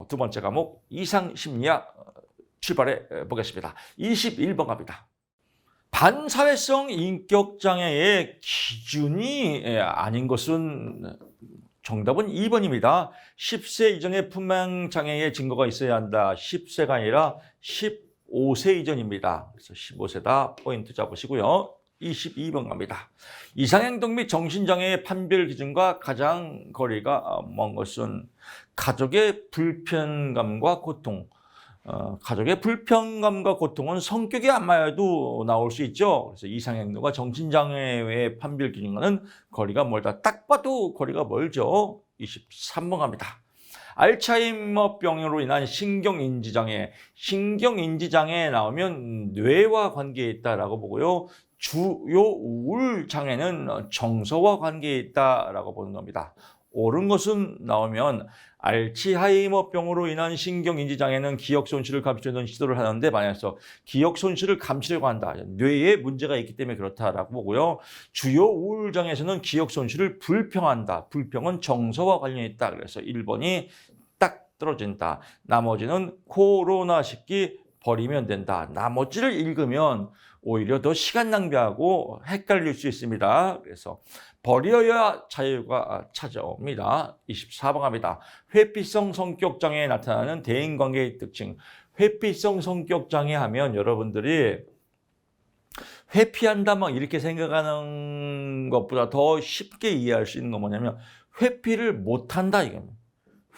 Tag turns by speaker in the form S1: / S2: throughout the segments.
S1: 두 번째 과목 이상심리학 출발해 보겠습니다. 21번 갑니다. 반사회성 인격장애의 기준이 아닌 것은 정답은 2번입니다. 10세 이전의 품행장애의 증거가 있어야 한다. 10세가 아니라 15세 이전입니다. 그래서 15세다. 포인트 잡으시고요. 22번 갑니다. 이상행동 및 정신장애의 판별 기준과 가장 거리가 먼 것은 가족의 불편감과 고통. 가족의 불편감과 고통은 성격이 안 맞아도 나올 수 있죠. 그래서 이상행동과 정신장애의 판별 기준과는 거리가 멀다. 딱 봐도 거리가 멀죠. 23번 갑니다. 알츠하이머병으로 인한 신경인지장애. 신경인지장애에 나오면 뇌와 관계에 있다라고 보고요. 주요 우울장애는 정서와 관계에 있다라고 보는 겁니다. 옳은 것은 나오면 알츠하이머병으로 인한 신경인지장애는 기억손실을 감추려는 시도를 하는데 만약서 기억손실을 감추려고 한다. 뇌에 문제가 있기 때문에 그렇다라고 보고요. 주요 우울장애에서는 기억손실을 불평한다. 불평은 정서와 관련이 있다. 그래서 1번이 딱 떨어진다. 나머지는 코로나 식기 버리면 된다. 나머지를 읽으면 오히려 더 시간 낭비하고 헷갈릴 수 있습니다. 그래서 버려야 자유가 찾아옵니다. 24번 갑니다. 회피성 성격장애에 나타나는 대인관계의 특징. 회피성 성격장애 하면 여러분들이 회피한다 막 이렇게 생각하는 것보다 더 쉽게 이해할 수 있는 건 뭐냐면 회피를 못한다 이겁니다.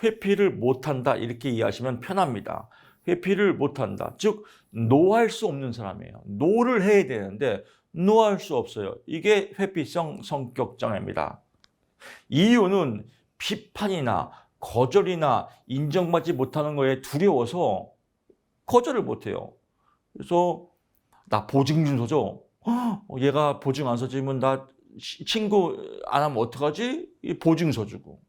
S1: 회피를 못한다 이렇게 이해하시면 편합니다. 회피를 못한다. 즉 노할 수 없는 사람이에요. 노를 해야 되는데 노할 수 없어요. 이게 회피성 성격장애입니다. 이유는 비판이나 거절이나 인정받지 못하는 거에 두려워서 거절을 못해요. 그래서 나 보증 좀 서줘. 얘가 보증 안 서주면 나 친구 안 하면 어떡하지? 보증 서주고.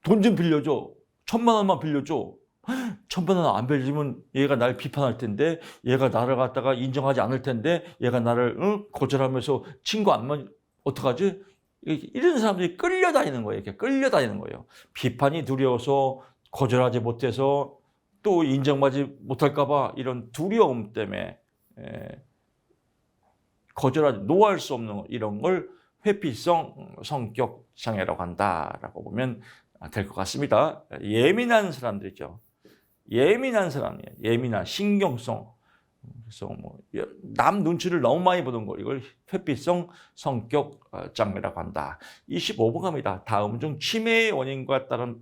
S1: 돈 좀 빌려줘. 1,000만 원만 빌려줘. 1,000만 원 안 빌리면 얘가 날 비판할 텐데, 얘가 나를 갖다가 인정하지 않을 텐데, 얘가 나를 거절하면서 친구 안 만 어떡하지? 이런 사람들이 끌려다니는 거예요. 이렇게 끌려다니는 거예요. 비판이 두려워서 거절하지 못해서 또 인정받지 못할까 봐 이런 두려움 때문에 거절하지 노할 수 없는 이런 걸 회피성 성격 장애라고 한다라고 보면 될 것 같습니다. 예민한 사람들이죠. 예민한 사람이에요. 예민한 신경성. 그래서 뭐 남 눈치를 너무 많이 보는 거 이걸 회피성 성격 장애라고 한다. 25번 갑니다. 다음 중 치매의 원인과 다른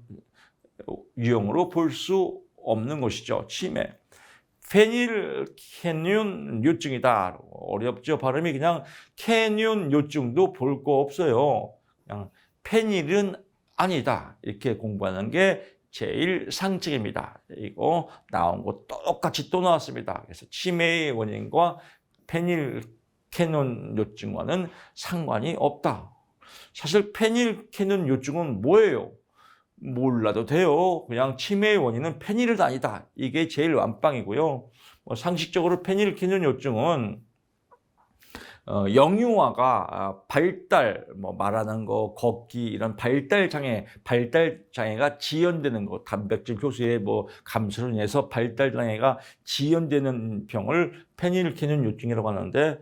S1: 유형으로 볼 수 없는 것이죠. 치매. 페닐케늄요증이다. 어렵죠. 발음이 그냥 케늄요증도 볼 거 없어요. 그냥 페닐은 아니다. 이렇게 공부하는 게 제일 상책입니다. 이거 나온 거 똑같이 또 나왔습니다. 그래서 치매의 원인과 페닐케늄요증과는 상관이 없다. 사실 페닐케늄요증은 뭐예요? 몰라도 돼요. 그냥 치매의 원인은 페닐은 아니다. 이게 제일 완빵이고요. 상식적으로 페닐케늄요증은 영유아가 발달, 말하는 거, 걷기 이런 발달 장애가 지연되는 거, 단백질 효소의 감소로 인해서 발달 장애가 지연되는 병을 페닐케늄요증이라고 하는데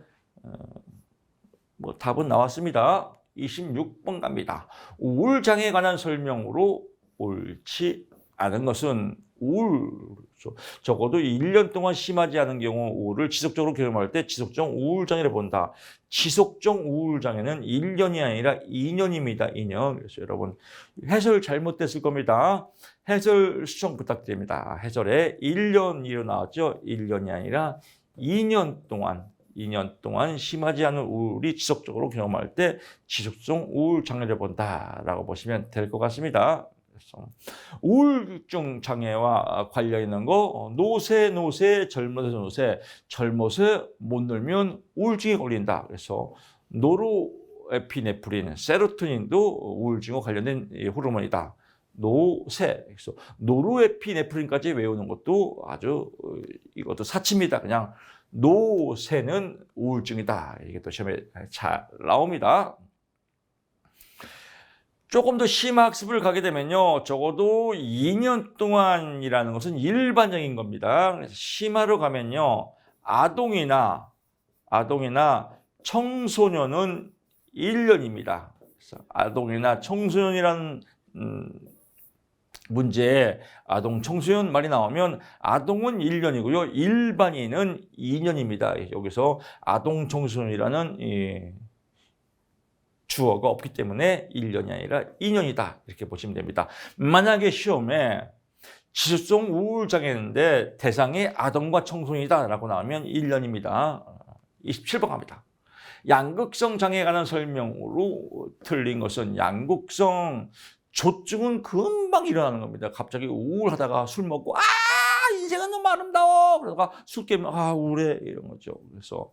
S1: 답은 나왔습니다. 26번 갑니다. 우울장애에 관한 설명으로 옳지 않은 것은 적어도 1년 동안 심하지 않은 경우 우울을 지속적으로 경험할 때 지속적 우울장애를 본다. 지속적 우울장애는 1년이 아니라 2년입니다. 2년. 그래서 여러분 해설 잘못됐을 겁니다. 해설 수정 부탁드립니다. 해설에 1년이로 나왔죠. 1년이 아니라 2년 동안 심하지 않은 우울이 지속적으로 경험할 때 지속성 우울장애를 본다라고 보시면 될 것 같습니다. 우울증 장애와 관련 있는 거 노세 젊어서 못 놀면 우울증에 걸린다. 그래서 노르에피네프린, 세로토닌도 우울증과 관련된 호르몬이다. 노세, 그래서 노르에피네프린까지 외우는 것도 아주 이것도 사치입니다. 그냥 노세는 우울증이다. 이게 또 시험에 잘 나옵니다. 조금 더 심학습을 가게 되면요. 적어도 2년 동안이라는 것은 일반적인 겁니다. 그래서 심화로 가면요. 아동이나 청소년은 1년입니다. 그래서 아동이나 청소년이라는 문제에 아동, 청소년 말이 나오면 아동은 1년이고요. 일반인은 2년입니다. 여기서 아동, 청소년이라는 주어가 없기 때문에 1년이 아니라 2년이다. 이렇게 보시면 됩니다. 만약에 시험에 지속성 우울장애인데 대상이 아동과 청소년이다 라고 나오면 1년입니다. 27번 갑니다. 양극성 장애에 관한 설명으로 틀린 것은 양극성 조증은 금방 일어나는 겁니다. 갑자기 우울하다가 술 먹고 인생은 너무 아름다워 그러다가 술 깨면 우울해 이런 거죠. 그래서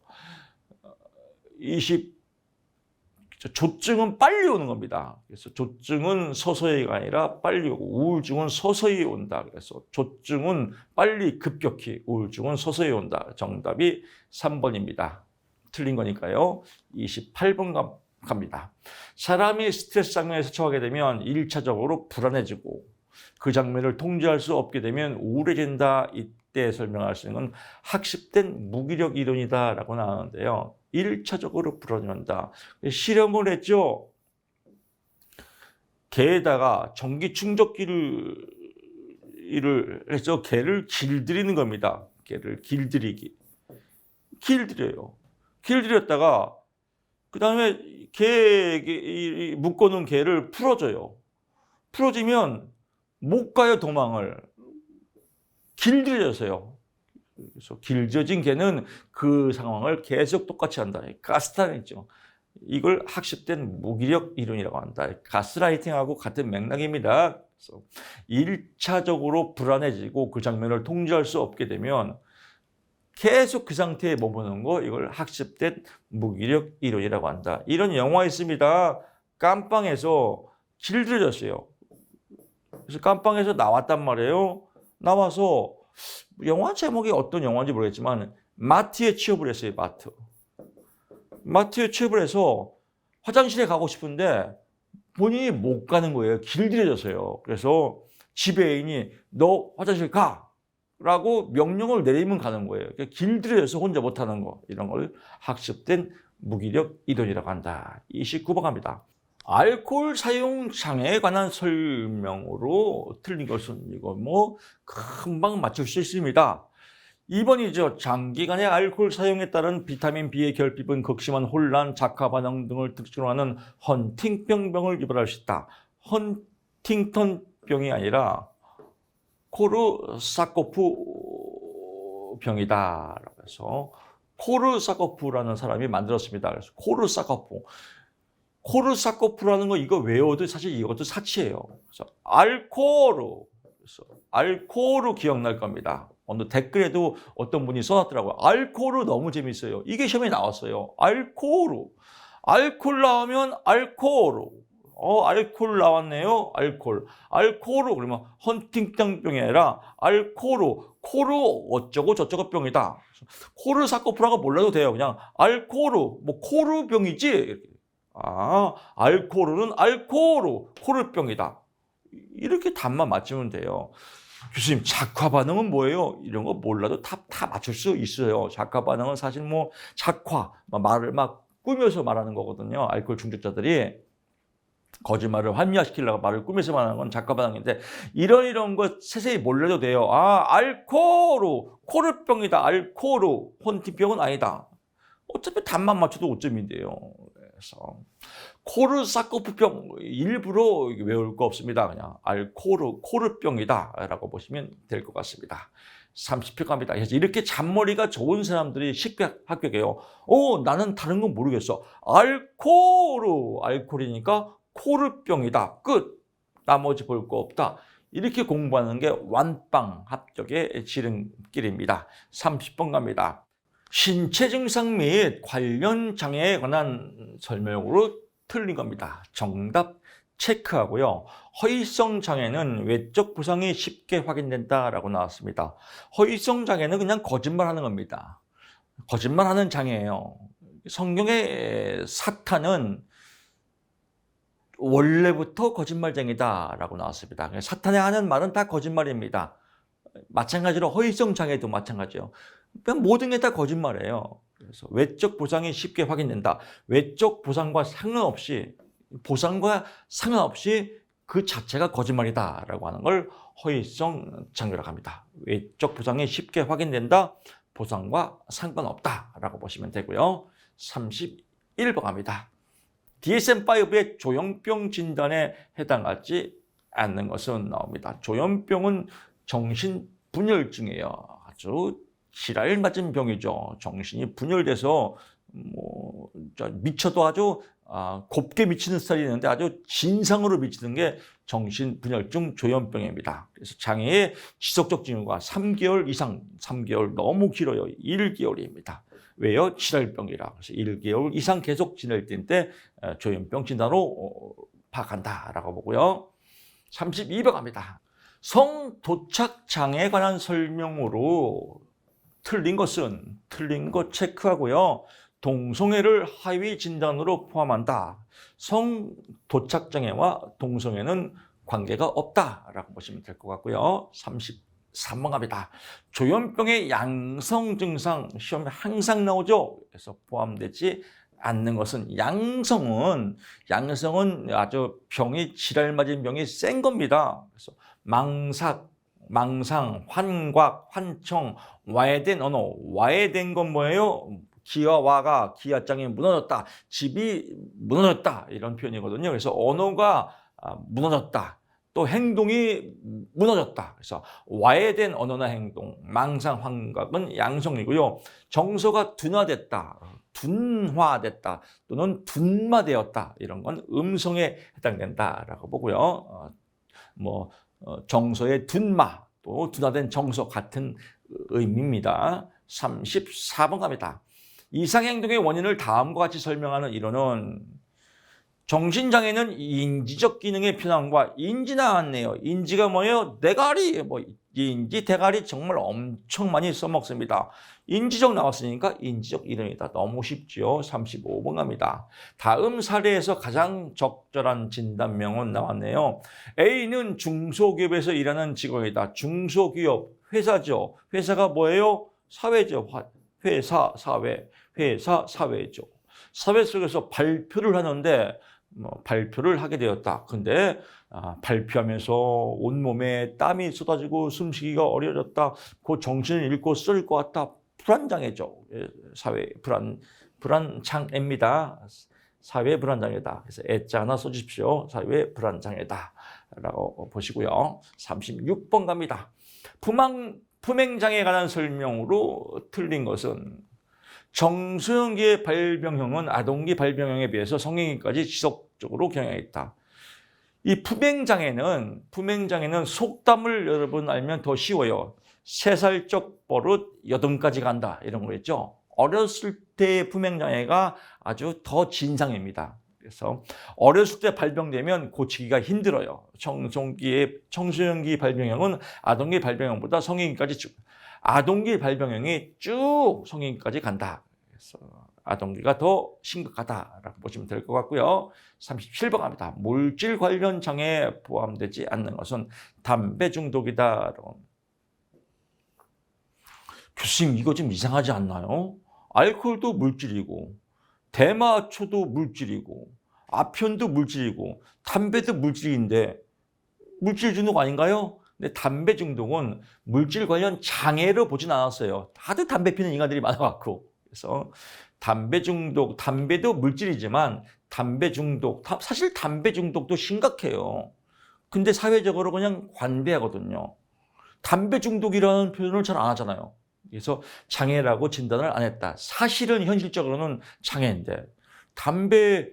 S1: 조증은 빨리 오는 겁니다. 그래서 조증은 서서히가 아니라 빨리 오고 우울증은 서서히 온다. 그래서 조증은 빨리 급격히, 우울증은 서서히 온다. 정답이 3번입니다. 틀린 거니까요. 28번 갑니다. 사람이 스트레스 장면에서 처하게 되면 1차적으로 불안해지고 그 장면을 통제할 수 없게 되면 우울해진다. 이때 설명할 수 있는 건 학습된 무기력 이론이다라고 나오는데요. 1차적으로 불안해한다. 실험을 했죠. 개에다가 전기 충격기를 해서 개를 길들이는 겁니다. 개를 길들이기. 길들여요. 길들였다가 그 다음에 묶어놓은 개를 풀어줘요. 풀어주면 못 가요, 도망을. 길들여서요. 그래서 길들여진 개는 그 상황을 계속 똑같이 한다. 가스라이팅이죠. 이걸 학습된 무기력 이론이라고 한다. 가스라이팅하고 같은 맥락입니다. 그래서 1차적으로 불안해지고 그 장면을 통제할 수 없게 되면 계속 그 상태에 머무는 거, 이걸 학습된 무기력 이론이라고 한다. 이런 영화 있습니다. 깜빵에서 길들여졌어요. 그래서 깜빵에서 나왔단 말이에요. 나와서 영화 제목이 어떤 영화인지 모르겠지만 마트에 취업을 했어요. 마트에 취업을 해서 화장실에 가고 싶은데 본인이 못 가는 거예요. 길들여져서요. 그래서 지배인이 너 화장실 가! 라고 명령을 내리면 가는 거예요. 길들여져서 혼자 못하는 거, 이런 걸 학습된 무기력 이론이라고 한다. 29번 갑니다. 알코올 사용 장애에 관한 설명으로 틀린 것은 이거 금방 맞출 수 있습니다. 2번이죠. 장기간의 알코올 사용에 따른 비타민 B의 결핍은 극심한 혼란, 작화 반응 등을 특징으로 하는 헌팅병을 유발할 수 있다. 헌팅턴병이 아니라 코르사코프 병이다. 그래서 코르사코프라는 사람이 만들었습니다. 그래서 코르사코프라는 거 이거 외워도 사실 이것도 사치예요. 그래서 알코르 기억날 겁니다. 오늘 댓글에도 어떤 분이 써놨더라고요. 알코르 너무 재밌어요. 이게 시험에 나왔어요. 알코르 나오면 알코르. 알코올 나왔네요. 알코올 그러면 헌팅턴병이 아니라 코르 어쩌고 저쩌고 병이다. 코르사코프라고 몰라도 돼요. 그냥 코르병이지. 알코올은 코르병이다. 이렇게 답만 맞추면 돼요. 교수님, 작화 반응은 뭐예요? 이런 거 몰라도 다 맞출 수 있어요. 작화 반응은 사실 작화, 말을 꾸며서 말하는 거거든요. 알코올 중독자들이. 거짓말을 환미화시키려고 말을 꾸며서 말하는 건 작화 반응인데 이런 거 세세히 몰라도 돼요. 코르병이다. 헌팅병은 아니다. 어차피 답만 맞춰도 5점인데요. 그래서 코르사코프병 일부러 외울 거 없습니다. 그냥 코르병이다 라고 보시면 될 것 같습니다. 30표 갑니다. 그래서 이렇게 잔머리가 좋은 사람들이 쉽게 합격해요. 나는 다른 건 모르겠어. 알코올이니까 코르병이다. 끝. 나머지 볼 거 없다. 이렇게 공부하는 게 완빵 합격의 지름길입니다. 30번 갑니다. 신체 증상 및 관련 장애에 관한 설명으로 틀린 겁니다. 정답 체크하고요. 허위성 장애는 외적 부상이 쉽게 확인된다라고 나왔습니다. 허위성 장애는 그냥 거짓말하는 겁니다. 거짓말하는 장애예요. 성경의 사탄은 원래부터 거짓말쟁이다라고 나왔습니다. 사탄이 하는 말은 다 거짓말입니다. 마찬가지로 허위성 장애도 마찬가지예요. 그냥 모든 게 다 거짓말이에요. 그래서 외적 보상이 쉽게 확인된다. 외적 보상과 상관없이 그 자체가 거짓말이다라고 하는 걸 허위성 장애라고 합니다. 외적 보상이 쉽게 확인된다. 보상과 상관없다라고 보시면 되고요. 31번 갑니다. DSM-5의 조현병 진단에 해당하지 않는 것은 나옵니다. 조현병은 정신분열증이에요. 아주 지랄 맞은 병이죠. 정신이 분열돼서 미쳐도 아주 곱게 미치는 스타일이 있는데 아주 진상으로 미치는 게 정신분열증 조현병입니다. 그래서 장애의 지속적 징후가 3개월 이상, 3개월 너무 길어요. 1개월입니다. 왜요? 지랄병이라. 그래서 1개월 이상 계속 진행될 때 조현병 진단으로 파악한다라고 보고요. 32번 갑니다. 성 도착 장애에 관한 설명으로 틀린 거 체크하고요. 동성애를 하위 진단으로 포함한다. 성 도착 장애와 동성애는 관계가 없다라고 보시면 될 것 같고요. 33번 갑니다. 조현병의 양성 증상 시험에 항상 나오죠. 그래서 포함되지 않는 것은 양성은 아주 병이 지랄 맞은 병이 센 겁니다. 그래서 망상, 환각, 환청, 와해된 언어. 와해된 건 뭐예요? 기와 와가 기와장이 무너졌다. 집이 무너졌다. 이런 표현이거든요. 그래서 언어가 무너졌다. 또 행동이 무너졌다. 그래서 와해된 언어나 행동, 망상, 환각은 양성이고요. 정서가 둔화됐다. 또는 둔마되었다. 이런 건 음성에 해당된다라고 보고요. 정서의 둔마, 또 둔화된 정서 같은 의미입니다. 34번 갑니다. 이상행동의 원인을 다음과 같이 설명하는 이론은 정신장애는 인지적 기능의 변환과 인지 나왔네요. 인지가 뭐예요? 대가리, 인지, 대가리 정말 엄청 많이 써먹습니다. 인지적 나왔으니까 인지적 이론이다. 너무 쉽죠. 35번 갑니다. 다음 사례에서 가장 적절한 진단명은 나왔네요. A는 중소기업에서 일하는 직원이다. 중소기업, 회사죠. 회사가 뭐예요? 사회죠. 사회죠. 사회 속에서 발표를 하는데 발표를 하게 되었다. 근데 발표하면서 온몸에 땀이 쏟아지고 숨쉬기가 어려졌다. 그 정신을 잃고 쓰러질 것 같다. 불안장애죠. 사회 불안장애입니다. 사회 불안장애다. 그래서 애자 하나 써주십시오. 사회 불안장애다. 라고 보시고요. 36번 갑니다. 품행장애에 관한 설명으로 틀린 것은 정수영기의 발병형은 아동기 발병형에 비해서 성인기까지 지속적으로 경향했다. 이 품행장애는 속담을 여러분 알면 더 쉬워요. 3살적 버릇 여든까지 간다 이런 거겠죠. 어렸을 때의 품행장애가 아주 더 진상입니다. 그래서 어렸을 때 발병되면 고치기가 힘들어요. 청소년기 발병형은 아동기 발병형보다 성인기까지 아동기 발병형이 쭉 성인기까지 간다. 그래서 아동기가 더 심각하다라고 보시면 될 것 같고요. 37번 갑니다. 물질 관련 장애에 포함되지 않는 것은 담배 중독이다. 교수님 이거 좀 이상하지 않나요? 알코올도 물질이고 대마초도 물질이고 아편도 물질이고 담배도 물질인데 물질 중독 아닌가요? 근데 담배 중독은 물질 관련 장애로 보진 않았어요. 다들 담배 피는 인간들이 많아갖고. 그래서 담배 중독, 담배도 물질이지만 담배 중독, 사실 담배 중독도 심각해요. 근데 사회적으로 그냥 관대하거든요. 담배 중독이라는 표현을 잘 안 하잖아요. 그래서 장애라고 진단을 안 했다. 사실은 현실적으로는 장애인데 담배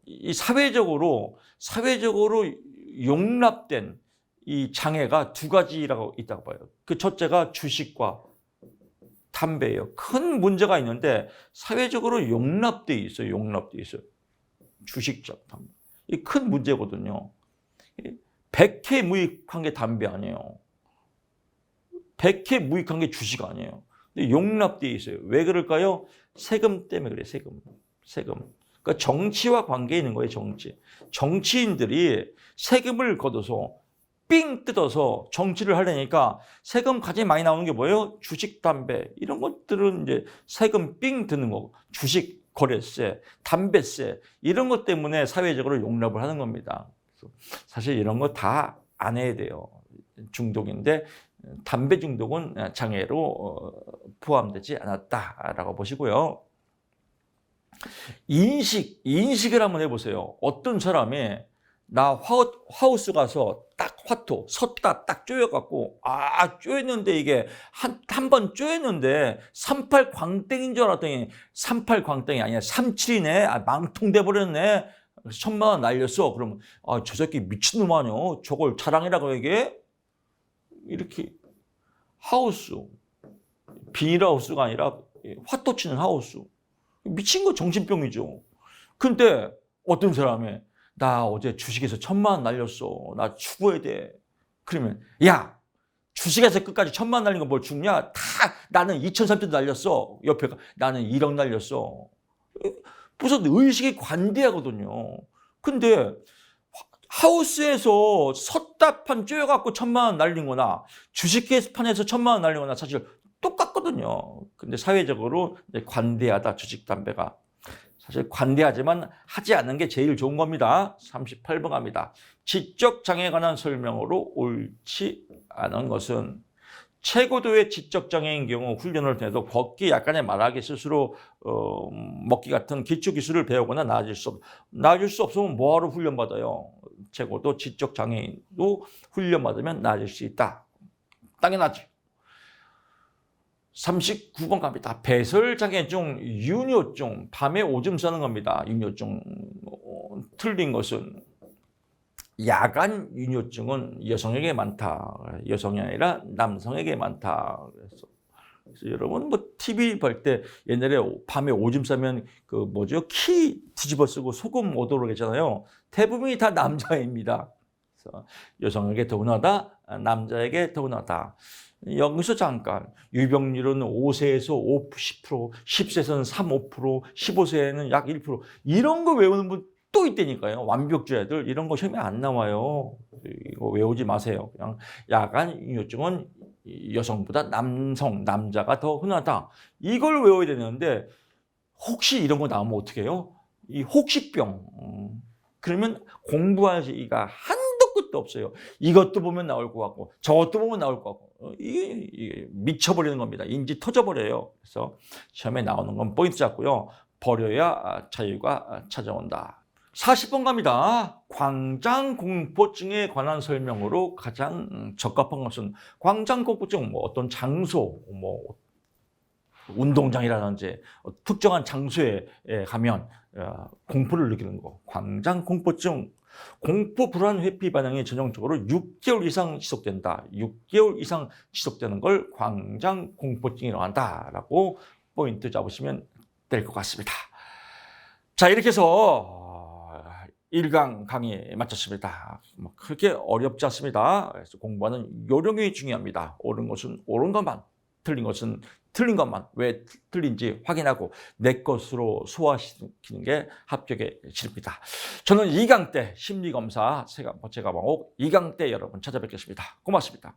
S1: 이 사회적으로 용납된 이 장애가 2가지라고 있다고 봐요. 그 첫째가 주식과 담배예요. 큰 문제가 있는데 사회적으로 용납돼 있어요. 주식과 담배. 이 큰 문제거든요. 100회 무익한 게 담배 아니에요. 100회 무익한 게 주식 아니에요. 근데 용납돼 있어요. 왜 그럴까요? 세금 때문에 그래요. 세금. 그러니까 정치와 관계 있는 거예요, 정치. 정치인들이 세금을 걷어서 삥 뜯어서 정치를 하려니까 세금 가장 많이 나오는 게 뭐예요? 주식, 담배. 이런 것들은 이제 세금 삥 드는 거고, 주식, 거래세, 담배세, 이런 것 때문에 사회적으로 용납을 하는 겁니다. 사실 이런 거 다 안 해야 돼요. 중독인데, 담배 중독은 장애로 포함되지 않았다라고 보시고요. 인식을 한번 해보세요. 어떤 사람이 나 하우스 가서 딱 화토 섰다 딱 쪼여갖고 쪼였는데 이게 한 번 쪼였는데 38 광땡인 줄 알았더니 38 광땡이 아니야 37이네. 망통돼 버렸네. 1,000만 원 날렸어. 그러면 저 새끼 미친놈 아니야. 저걸 자랑이라고 얘기해? 이렇게 하우스, 비닐하우스가 아니라 화토 치는 하우스. 미친 거 정신병이죠. 근데 어떤 사람이 나 어제 주식에서 1,000만 원 날렸어. 나 죽어야 돼. 그러면 야 주식에서 끝까지 1,000만 원 날린 거 뭘 죽냐? 다 나는 2,300도 날렸어. 옆에가 나는 1억 날렸어. 무슨 의식이 관대하거든요. 근데 하우스에서 섰다 판 쪼여갖고 1,000만 원 날린 거나 주식판에서 1,000만 원 날린 거나 사실 똑같거든요. 근데 사회적으로 관대하다, 주식, 담배가. 사실 관대하지만 하지 않는 게 제일 좋은 겁니다. 38번 갑니다. 지적장애에 관한 설명으로 옳지 않은 것은 최고도의 지적장애인 경우 훈련을 통해서 걷기, 약간의 말하기, 스스로 먹기 같은 기초기술을 배우거나 나아질 수 없으면 뭐하러 훈련받아요. 최고도 지적장애인도 훈련받으면 나아질 수 있다. 당연하지. 39번 갑니다. 배설장애중, 유뇨증, 밤에 오줌 싸는 겁니다. 유뇨증. 틀린 것은 야간 유뇨증은 여성에게 많다. 여성이 아니라 남성에게 많다. 그래서 여러분 TV 볼 때 옛날에 밤에 오줌 싸면 키 뒤집어 쓰고 소금 오도록 했잖아요. 대부분이 다 남자입니다. 그래서 여성에게 더 흔하다, 남자에게 더 흔하다. 여기서 잠깐 유병률은 5세에서 10%, 10세에서는 3, 5%, 15세에는 약 1%. 이런 거 외우는 분 또 있다니까요. 완벽주의들 이런 거 시험에 안 나와요. 이거 외우지 마세요. 그냥 야간 유뇨증은 여성보다 남자가 더 흔하다. 이걸 외워야 되는데 혹시 이런 거 나오면 어떻게 해요? 이 혹시병. 그러면 공부하기가 한도 끝도 없어요. 이것도 보면 나올 것 같고 저것도 보면 나올 것 같고 이게 미쳐버리는 겁니다. 인지 터져버려요. 그래서 시험에 나오는 건 포인트 잡고요. 버려야 자유가 찾아온다. 40번 갑니다. 광장공포증에 관한 설명으로 가장 적합한 것은 광장공포증, 어떤 장소, 운동장이라든지 특정한 장소에 가면 공포를 느끼는 거. 광장공포증. 공포 불안 회피 반응이 전형적으로 6개월 이상 지속된다. 6개월 이상 지속되는 걸 광장공포증이라고 한다라고 포인트 잡으시면 될 것 같습니다. 자, 이렇게 해서 1강 강의 마쳤습니다. 그렇게 어렵지 않습니다. 그래서 공부하는 요령이 중요합니다. 옳은 것은 옳은 것만, 틀린 것은 틀린 것만, 왜 틀린지 확인하고 내 것으로 소화시키는 게 합격의 질입니다. 저는 2강 때 심리검사 제가 방법 2강 때 여러분 찾아뵙겠습니다. 고맙습니다.